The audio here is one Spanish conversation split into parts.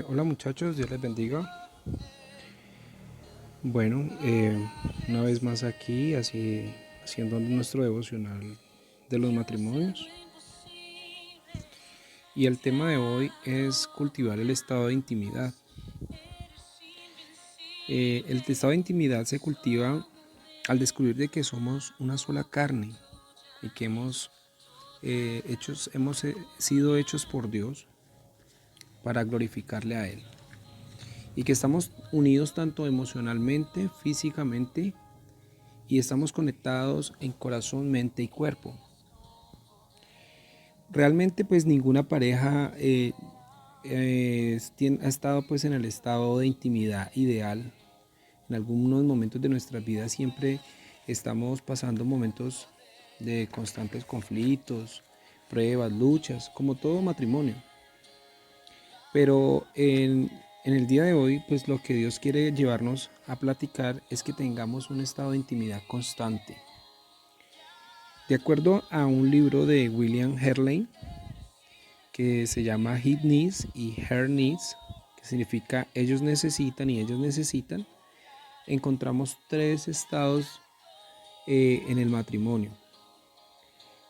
Hola muchachos, Dios les bendiga. Bueno, una vez más aquí, así haciendo nuestro devocional de los matrimonios. Y el tema de hoy es cultivar el estado de intimidad. El estado de intimidad se cultiva al descubrir de que somos una sola carne y que hemos sido hechos por Dios para glorificarle a Él. Y que estamos unidos tanto emocionalmente, físicamente, y estamos conectados en corazón, mente y cuerpo. Realmente pues ninguna pareja ha estado pues en el estado de intimidad ideal. En algunos momentos de nuestras vidas siempre estamos pasando momentos de constantes conflictos, pruebas, luchas, como todo matrimonio. Pero en el día de hoy, pues lo que Dios quiere llevarnos a platicar es que tengamos un estado de intimidad constante. De acuerdo a un libro de William Herley, que se llama His Needs y Her Needs, que significa ellos necesitan y ellos necesitan, encontramos tres estados en el matrimonio.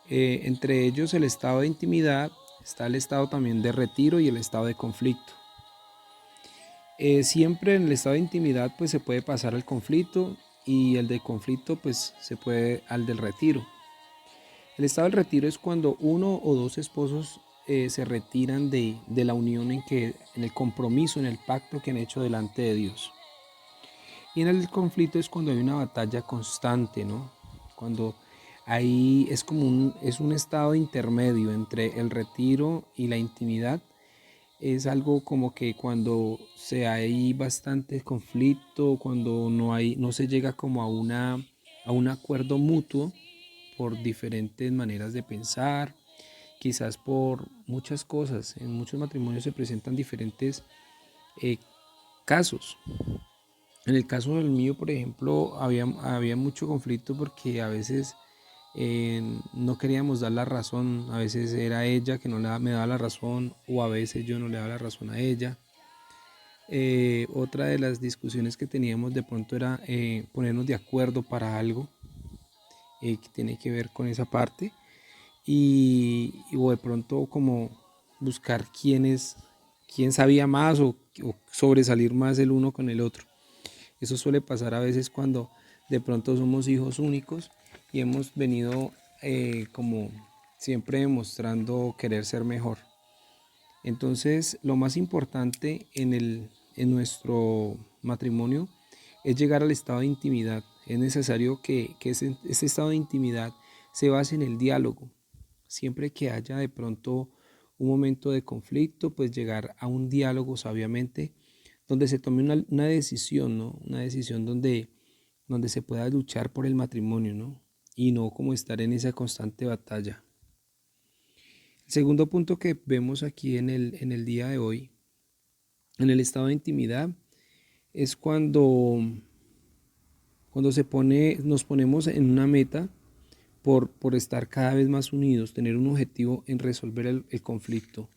Entre ellos el estado de intimidad, está el estado también de retiro y el estado de conflicto. Siempre en el estado de intimidad pues se puede pasar al conflicto y el de conflicto pues se puede al del retiro. El estado del retiro es cuando uno o dos esposos se retiran de la unión en el compromiso, en el pacto que han hecho delante de Dios. Y en el conflicto es cuando hay una batalla constante, ¿no? Cuando ahí es un estado intermedio entre el retiro y la intimidad. Es algo como que cuando hay bastante conflicto, cuando no se llega como a un acuerdo mutuo por diferentes maneras de pensar, quizás por muchas cosas. En muchos matrimonios se presentan diferentes eh, casos. En el caso del mío, por ejemplo, había mucho conflicto porque a veces no queríamos dar la razón, a veces era ella que me daba la razón o a veces yo no le daba la razón a ella. Otra de las discusiones que teníamos de pronto era ponernos de acuerdo para algo que tiene que ver con esa parte o de pronto como buscar quién sabía más o sobresalir más el uno con el otro. Eso suele pasar a veces cuando de pronto somos hijos únicos y hemos venido como siempre demostrando querer ser mejor. Entonces, lo más importante en nuestro matrimonio es llegar al estado de intimidad. Es necesario que ese estado de intimidad se base en el diálogo. Siempre que haya de pronto un momento de conflicto, pues llegar a un diálogo sabiamente donde se tome una decisión, ¿no? Una decisión donde se pueda luchar por el matrimonio, ¿no? Y no como estar en esa constante batalla. El segundo punto que vemos aquí en el día de hoy, en el estado de intimidad, es cuando nos ponemos en una meta por estar cada vez más unidos, tener un objetivo en resolver el conflicto.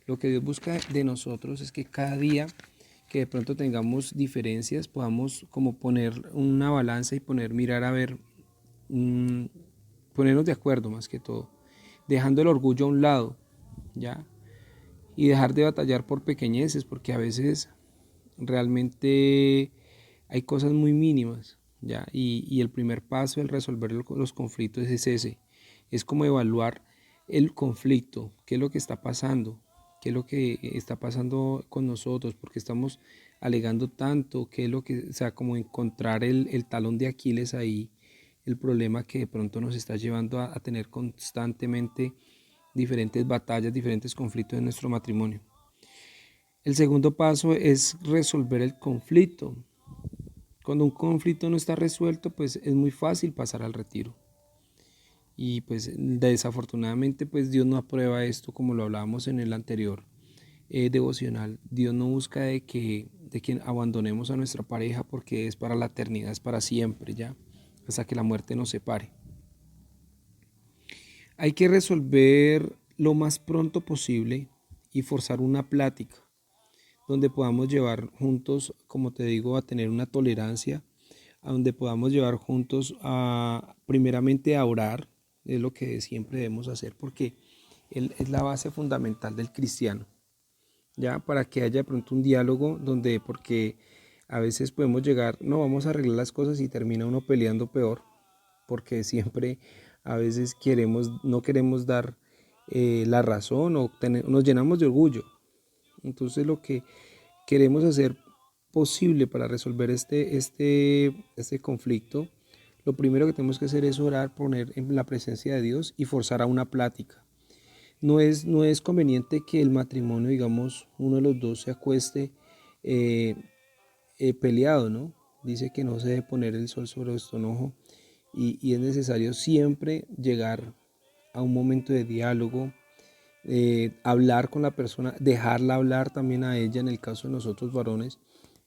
Lo que Dios busca de nosotros es que cada día que de pronto tengamos diferencias, podamos como poner una balanza y mirar a ver, ponernos de acuerdo más que todo, dejando el orgullo a un lado, ¿ya? Y dejar de batallar por pequeñeces, porque a veces realmente hay cosas muy mínimas, ¿ya? Y el primer paso el resolver los conflictos es ese, es como evaluar el conflicto, qué es lo que está pasando, qué es lo que está pasando con nosotros, porque estamos alegando tanto, qué es lo que, o sea, como encontrar el talón de Aquiles ahí, el problema que de pronto nos está llevando a tener constantemente diferentes batallas, diferentes conflictos en nuestro matrimonio. El segundo paso es resolver el conflicto. Cuando un conflicto no está resuelto, pues es muy fácil pasar al retiro. Y pues desafortunadamente pues Dios no aprueba esto como lo hablábamos en el anterior devocional. Dios no busca de que abandonemos a nuestra pareja porque es para la eternidad, es para siempre ya, hasta que la muerte nos separe. Hay que resolver lo más pronto posible y forzar una plática donde podamos llevar juntos, como te digo, a tener una tolerancia, a donde podamos llevar juntos a, primeramente, a orar, es lo que siempre debemos hacer, porque es la base fundamental del cristiano, ya, para que haya de pronto un diálogo donde, porque a veces podemos llegar, no, vamos a arreglar las cosas y termina uno peleando peor, porque siempre a veces no queremos dar la razón o nos llenamos de orgullo. Entonces lo que queremos hacer posible para resolver este conflicto, lo primero que tenemos que hacer es orar, poner en la presencia de Dios y forzar a una plática. No es conveniente que el matrimonio, digamos, uno de los dos se acueste eh, peleado, ¿no? Dice que no se debe poner el sol sobre nuestro enojo y es necesario siempre llegar a un momento de diálogo, hablar con la persona, dejarla hablar también a ella en el caso de nosotros varones,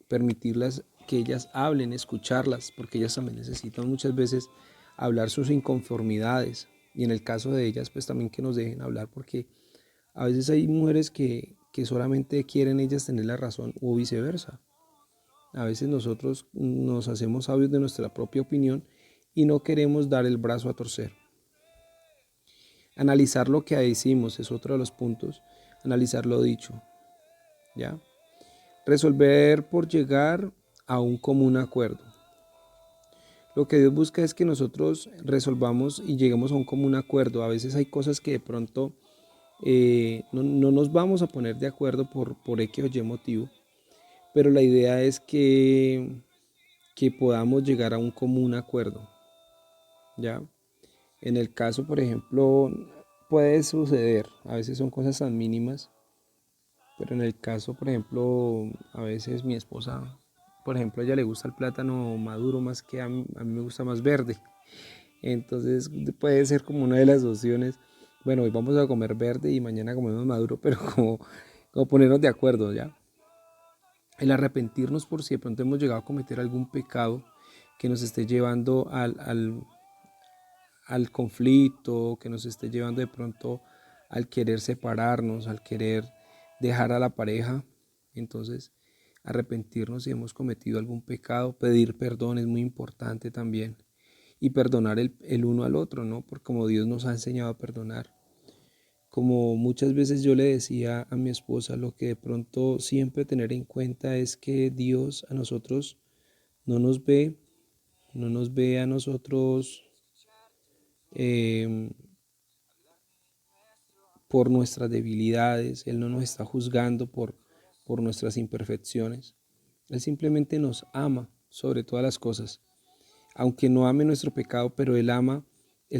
permitirlas que ellas hablen, escucharlas, porque ellas también necesitan muchas veces hablar sus inconformidades y en el caso de ellas pues también que nos dejen hablar porque a veces hay mujeres que solamente quieren ellas tener la razón o viceversa. A veces nosotros nos hacemos sabios de nuestra propia opinión y no queremos dar el brazo a torcer. Analizar lo que decimos es otro de los puntos, analizar lo dicho, ¿ya? Resolver por llegar a un común acuerdo. Lo que Dios busca es que nosotros resolvamos y lleguemos a un común acuerdo. A veces hay cosas que de pronto no nos vamos a poner de acuerdo por X o Y motivo, pero la idea es que podamos llegar a un común acuerdo, ¿ya? En el caso, por ejemplo, puede suceder, a veces son cosas tan mínimas, pero en el caso, por ejemplo, a veces mi esposa, por ejemplo, a ella le gusta el plátano maduro más que a mí me gusta más verde. Entonces puede ser como una de las opciones. Bueno, hoy vamos a comer verde y mañana comemos maduro, pero como ponernos de acuerdo, ¿ya? El arrepentirnos por si de pronto hemos llegado a cometer algún pecado que nos esté llevando al conflicto, que nos esté llevando de pronto al querer separarnos, al querer dejar a la pareja. Entonces, arrepentirnos si hemos cometido algún pecado, pedir perdón es muy importante también. Y perdonar el uno al otro, ¿no? Porque como Dios nos ha enseñado a perdonar. Como muchas veces yo le decía a mi esposa, lo que de pronto siempre tener en cuenta es que Dios a nosotros no nos ve, no nos ve a nosotros eh, por nuestras debilidades, Él no nos está juzgando por nuestras imperfecciones. Él simplemente nos ama sobre todas las cosas. Aunque no ame nuestro pecado, pero Él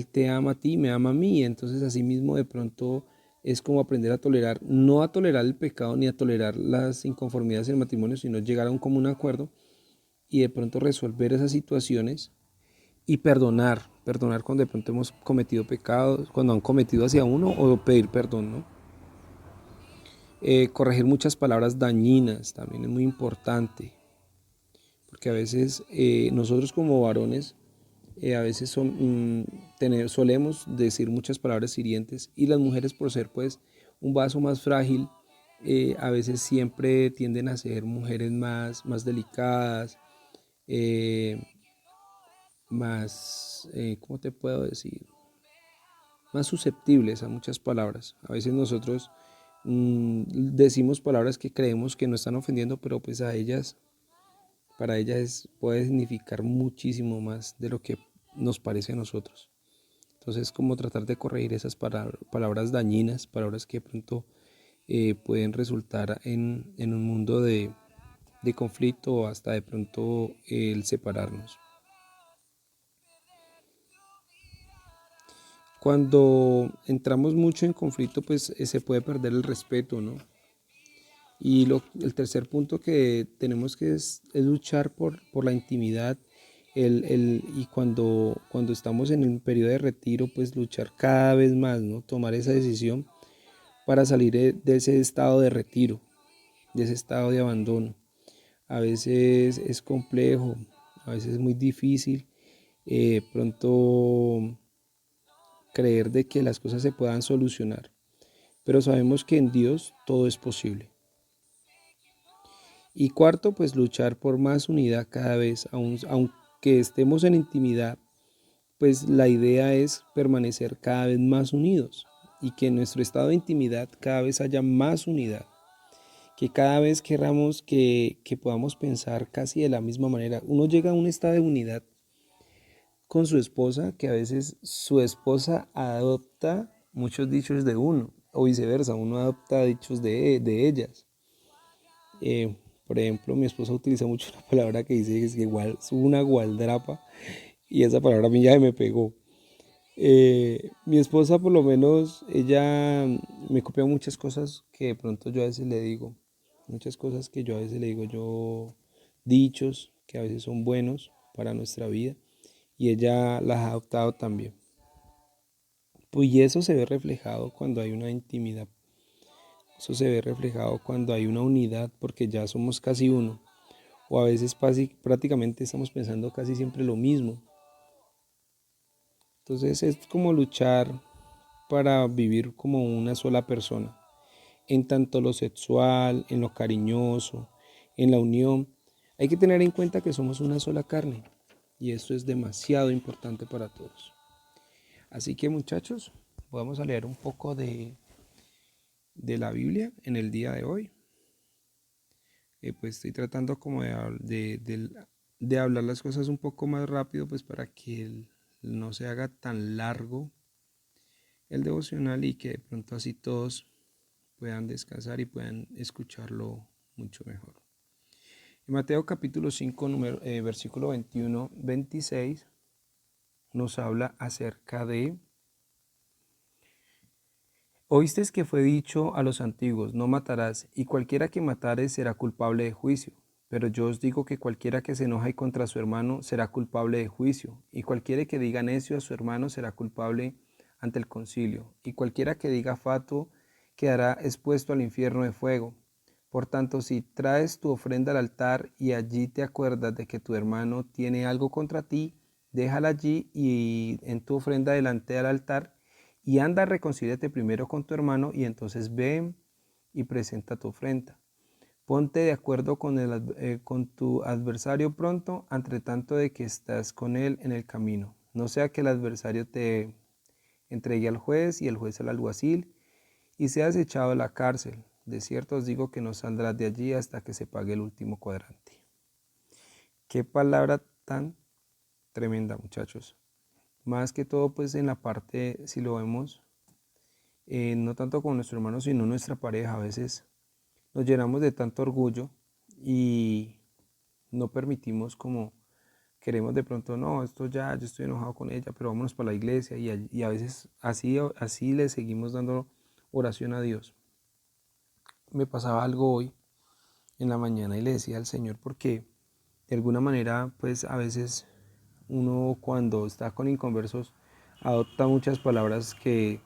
te ama a ti, me ama a mí. Entonces así mismo de pronto es como aprender a tolerar, no a tolerar el pecado ni a tolerar las inconformidades en el matrimonio, sino llegar a un común acuerdo y de pronto resolver esas situaciones y perdonar cuando de pronto hemos cometido pecados, cuando han cometido hacia uno o pedir perdón, ¿no? Corregir muchas palabras dañinas también es muy importante, porque a veces nosotros como varones a veces solemos decir muchas palabras hirientes y las mujeres por ser pues un vaso más frágil, a veces siempre tienden a ser mujeres más delicadas, eh, ¿cómo te puedo decir? Más susceptibles a muchas palabras. A veces nosotros decimos palabras que creemos que no están ofendiendo, pero pues para ellas puede significar muchísimo más de lo que nos parece a nosotros. Entonces, como tratar de corregir esas palabras dañinas, palabras que de pronto pueden resultar en un mundo de conflicto o hasta de pronto el separarnos. Cuando entramos mucho en conflicto, pues se puede perder el respeto, ¿no? Y el tercer punto que tenemos que es luchar por la intimidad y cuando estamos en un periodo de retiro, pues luchar cada vez más, ¿no? Tomar esa decisión para salir de ese estado de retiro, de ese estado de abandono. A veces es complejo, a veces es muy difícil. Pronto creer de que las cosas se puedan solucionar, pero sabemos que en Dios todo es posible. Y cuarto, pues luchar por más unidad cada vez, aunque estemos en intimidad, pues la idea es permanecer cada vez más unidos y que en nuestro estado de intimidad cada vez haya más unidad, que cada vez queramos que podamos pensar casi de la misma manera. Uno llega a un estado de unidad con su esposa, que a veces su esposa adopta muchos dichos de uno, o viceversa, uno adopta dichos de ellas. Por ejemplo, mi esposa utiliza mucho una palabra que dice que es igual, es una gualdrapa, y esa palabra a mí ya me pegó. Mi esposa por lo menos, ella me copia muchas cosas que de pronto yo a veces le digo, muchas cosas que yo a veces le digo, yo dichos que a veces son buenos para nuestra vida y ella las ha adoptado también. Pues y eso se ve reflejado cuando hay una intimidad, eso se ve reflejado cuando hay una unidad porque ya somos casi uno o a veces prácticamente estamos pensando casi siempre lo mismo. Entonces es como luchar para vivir como una sola persona, en tanto lo sexual, en lo cariñoso, en la unión. Hay que tener en cuenta que somos una sola carne y esto es demasiado importante para todos. Así que muchachos, vamos a leer un poco de la Biblia en el día de hoy. Pues estoy tratando como de hablar las cosas un poco más rápido, pues para que no se haga tan largo el devocional y que de pronto así todos puedan descansar y puedan escucharlo mucho mejor. En Mateo capítulo 5, versículo 21-26, nos habla acerca de: oísteis que fue dicho a los antiguos, no matarás, y cualquiera que matare será culpable de juicio. Pero yo os digo que cualquiera que se enoje contra su hermano será culpable de juicio, y cualquiera que diga necio a su hermano será culpable ante el concilio, y cualquiera que diga fatuo quedará expuesto al infierno de fuego. Por tanto, si traes tu ofrenda al altar y allí te acuerdas de que tu hermano tiene algo contra ti, déjala allí y en tu ofrenda delante del altar, y anda, reconcíliate primero con tu hermano y entonces ven y presenta tu ofrenda. Ponte de acuerdo con tu adversario pronto, entre tanto de que estás con él en el camino. No sea que el adversario te entregue al juez y el juez al alguacil y seas echado a la cárcel. De cierto os digo que no saldrás de allí hasta que se pague el último cuadrante. Qué palabra tan tremenda, muchachos. Más que todo, pues en la parte, si lo vemos, no tanto con nuestro hermano, sino nuestra pareja, a veces nos llenamos de tanto orgullo y no permitimos como queremos de pronto, no, esto ya, yo estoy enojado con ella, pero vámonos para la iglesia y a veces así le seguimos dando oración a Dios. Me pasaba algo hoy en la mañana y le decía al Señor porque de alguna manera pues a veces uno cuando está con inconversos adopta muchas palabras que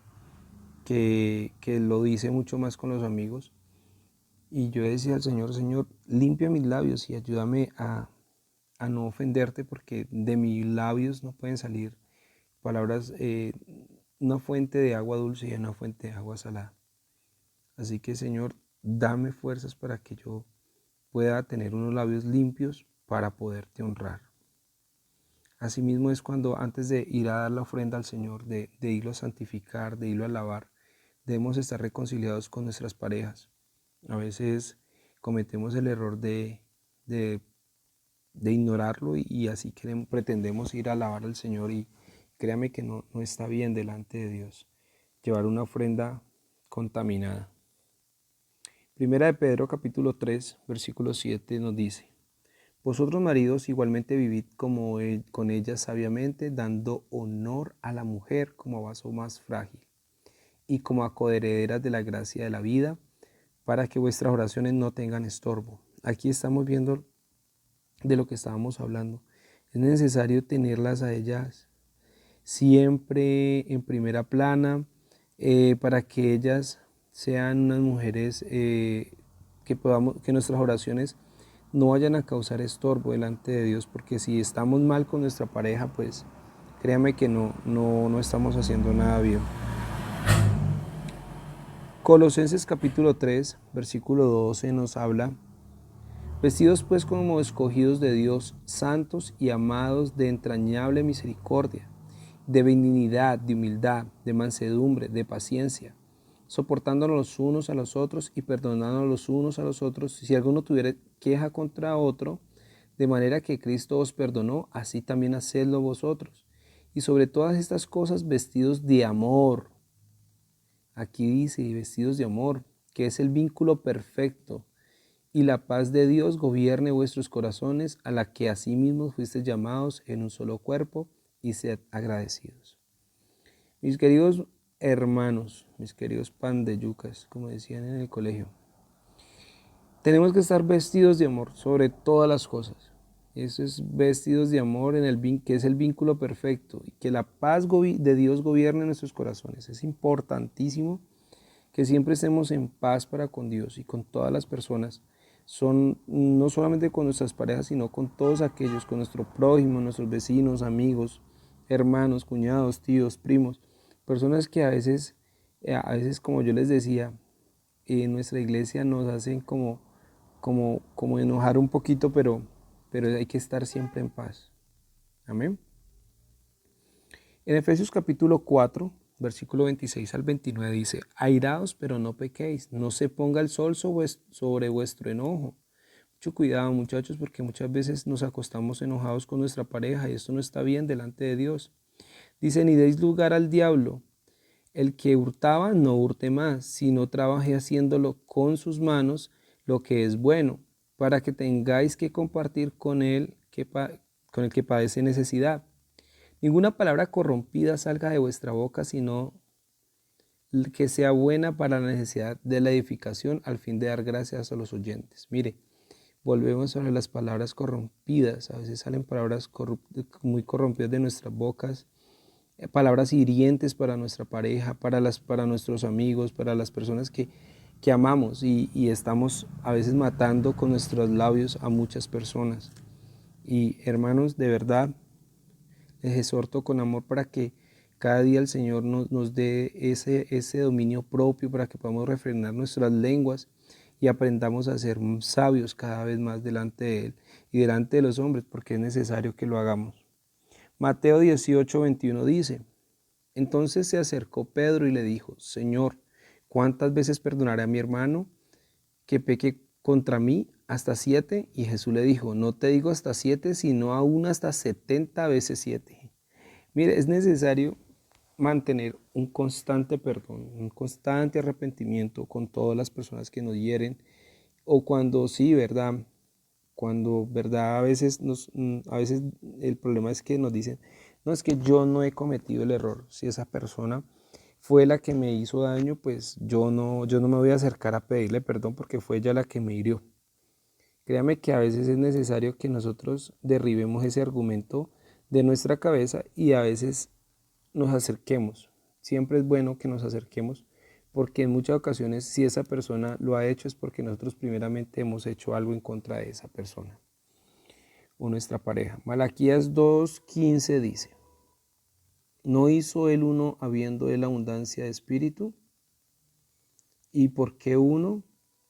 lo dice mucho más con los amigos. Y yo decía al Señor, Señor, limpia mis labios y ayúdame a no ofenderte porque de mis labios no pueden salir palabras, una fuente de agua dulce y una fuente de agua salada. Así que Señor, dame fuerzas para que yo pueda tener unos labios limpios para poderte honrar. Asimismo es cuando antes de ir a dar la ofrenda al Señor, de irlo a santificar, de irlo a alabar, debemos estar reconciliados con nuestras parejas. A veces cometemos el error de, de ignorarlo y así pretendemos ir a alabar al Señor y créame que no está bien delante de Dios llevar una ofrenda contaminada. Primera de Pedro capítulo 3 versículo 7 nos dice: vosotros maridos igualmente vivid con ella sabiamente, dando honor a la mujer como a vaso más frágil y como a coherederas de la gracia de la vida, para que vuestras oraciones no tengan estorbo. Aquí estamos viendo de lo que estábamos hablando. Es necesario tenerlas a ellas siempre en primera plana, para que ellas sean unas mujeres que nuestras oraciones no vayan a causar estorbo delante de Dios, porque si estamos mal con nuestra pareja, pues créame que no estamos haciendo nada bien. Colosenses capítulo 3, versículo 12 nos habla: vestidos pues como escogidos de Dios, santos y amados, de entrañable misericordia, de benignidad, de humildad, de mansedumbre, de paciencia, soportándonos los unos a los otros y perdonándonos los unos a los otros, si alguno tuviera queja contra otro, de manera que Cristo os perdonó, así también hacedlo vosotros. Y sobre todas estas cosas vestidos de amor. Aquí dice, vestidos de amor, que es el vínculo perfecto, y la paz de Dios gobierne vuestros corazones, a la que asimismo fuisteis llamados en un solo cuerpo, y sed agradecidos. Mis queridos hermanos, mis queridos pan de yucas, como decían en el colegio, tenemos que estar vestidos de amor sobre todas las cosas. Eso es vestidos de amor que es el vínculo perfecto, y que la paz de Dios gobierne nuestros corazones. Es importantísimo que siempre estemos en paz para con Dios y con todas las personas. No solamente con nuestras parejas, sino con todos aquellos, con nuestro prójimo, nuestros vecinos, amigos, hermanos, cuñados, tíos, primos, personas que a veces como yo les decía, en nuestra iglesia nos hacen como enojar un poquito, pero hay que estar siempre en paz. Amén. En Efesios capítulo 4, versículo 26 al 29 dice: airaos, pero no pequéis, no se ponga el sol sobre vuestro enojo. Mucho cuidado, muchachos, porque muchas veces nos acostamos enojados con nuestra pareja y esto no está bien delante de Dios. Dice: ni deis lugar al diablo. El que hurtaba, no hurte más, sino trabaje haciéndolo con sus manos lo que es bueno, para que tengáis que compartir con con el que padece necesidad. Ninguna palabra corrompida salga de vuestra boca, sino que sea buena para la necesidad de la edificación, al fin de dar gracias a los oyentes. Mire, volvemos sobre las palabras corrompidas. A veces salen palabras muy corrompidas de nuestras bocas, palabras hirientes para nuestra pareja, para nuestros amigos, para las personas que amamos, y estamos a veces matando con nuestros labios a muchas personas. Y hermanos, de verdad, les exhorto con amor para que cada día el Señor nos dé ese dominio propio, para que podamos refrenar nuestras lenguas y aprendamos a ser sabios cada vez más delante de Él y delante de los hombres, porque es necesario que lo hagamos. Mateo 18:21 dice: entonces se acercó Pedro y le dijo: Señor, ¿cuántas veces perdonaré a mi hermano que peque contra mí? ¿Hasta 7? Y Jesús le dijo: no te digo hasta 7, sino aún hasta 70 veces 7. Mire, es necesario mantener un constante perdón, un constante arrepentimiento con todas las personas que nos hieren, o cuando sí, ¿verdad? Cuando, ¿verdad? A veces el problema es que nos dicen: no, es que yo no he cometido el error. Si esa persona fue la que me hizo daño, pues yo no me voy a acercar a pedirle perdón, porque fue ella la que me hirió. Créame que a veces es necesario que nosotros derribemos ese argumento de nuestra cabeza y a veces nos acerquemos. Siempre es bueno que nos acerquemos, porque en muchas ocasiones, si esa persona lo ha hecho, es porque nosotros primeramente hemos hecho algo en contra de esa persona o nuestra pareja. Malaquías 2:15 dice: ¿no hizo el uno habiendo él abundancia de espíritu? ¿Y por qué uno?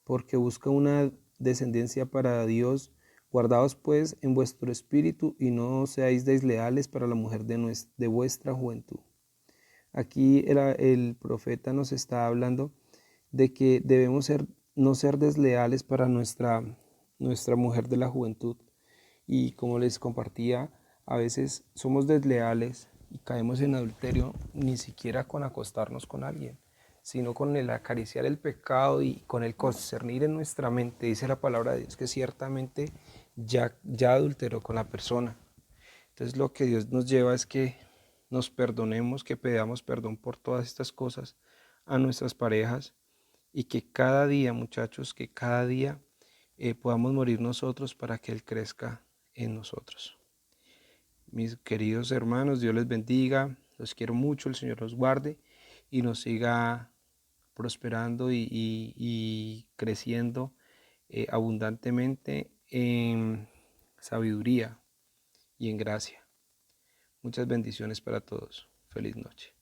Porque busca una descendencia para Dios. Guardaos pues en vuestro espíritu, y no seáis desleales para la mujer de vuestra juventud. Aquí el profeta nos está hablando de que debemos no ser desleales para nuestra mujer de la juventud. Y como les compartía, a veces somos desleales y caemos en adulterio, ni siquiera con acostarnos con alguien, sino con el acariciar el pecado y con el concernir en nuestra mente. Dice la palabra de Dios que ciertamente ya adulteró con la persona. Entonces lo que Dios nos lleva es que nos perdonemos, que pedamos perdón por todas estas cosas a nuestras parejas, y que cada día, muchachos, que cada día podamos morir nosotros para que Él crezca en nosotros. Mis queridos hermanos, Dios les bendiga, los quiero mucho, el Señor los guarde y nos siga prosperando y creciendo abundantemente en sabiduría y en gracia. Muchas bendiciones para todos. Feliz noche.